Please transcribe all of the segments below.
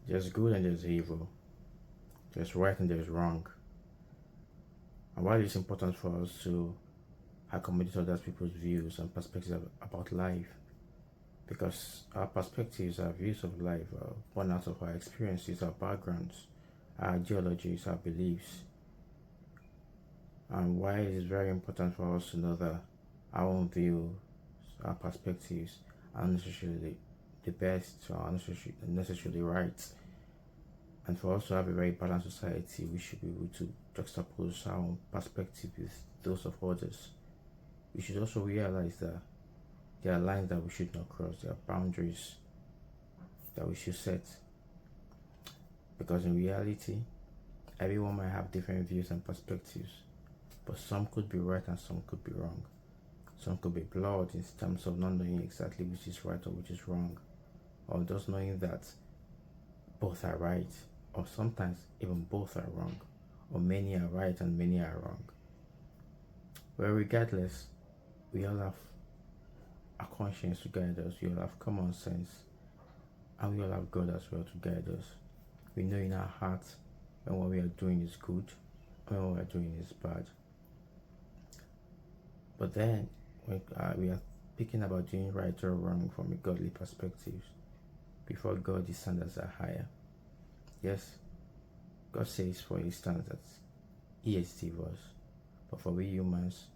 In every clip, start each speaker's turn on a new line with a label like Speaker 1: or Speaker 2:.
Speaker 1: There's good and there's evil. There's right and there's wrong. And while it's important for us to accommodate other people's views and perspectives about life, because our perspectives, our views of life are born out of our experiences, our backgrounds, our ideologies, our beliefs. And why it is very important for us to know that our own views, our perspectives aren't necessarily the best or aren't necessarily right. And for us to have a very balanced society, we should be able to juxtapose our own perspective with those of others. We should also realize that there are lines that we should not cross, there are boundaries that we should set. Because in reality, everyone might have different views and perspectives, but some could be right and some could be wrong. Some could be flawed in terms of not knowing exactly which is right or which is wrong, or just knowing that both are right, or sometimes even both are wrong, or many are right and many are wrong. Well, regardless, we all have a conscience to guide us, we all have common sense, and we all have God as well to guide us. We know in our hearts when what we are doing is good and when what we are doing is bad. But then, when we are speaking about doing right or wrong from a godly perspective, before God, the standards are higher. Yes, God says, for instance, that He is divorce, but for we humans,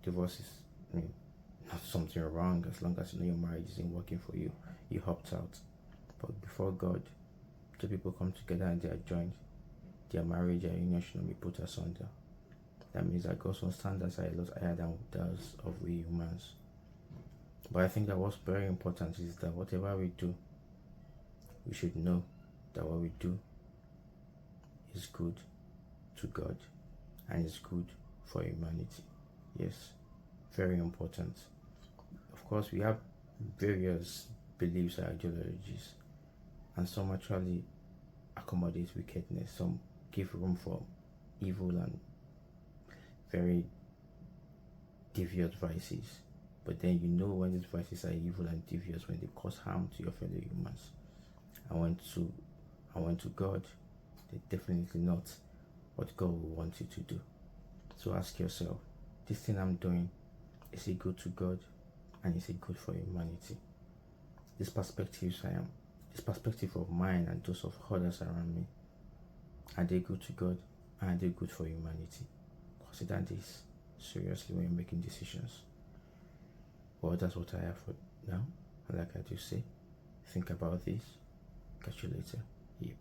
Speaker 1: divorce is not something wrong as long as you know your marriage isn't working for you. You opt out. But before God, two people come together and they are joined. Their marriage, their union should not be put asunder. That means that God's own standards are a lot higher than those of we humans. But I think that what's very important is that whatever we do, we should know that what we do is good to God and is good for humanity. Yes, very important. Of course, we have various beliefs and ideologies, and some actually accommodate wickedness, some give room for evil and very devious vices. But then you know when these vices are evil and devious, when they cause harm to your fellow humans. And when to God, they're definitely not what God will want you to do. So ask yourself, this thing I'm doing, is it good to God and is it good for humanity? This perspective of mine and those of others around me, are they good to God and are they good for humanity? Consider this seriously when you're making decisions. Well, that's what I have for now. And like I do say, think about this. Catch you later. Yeah.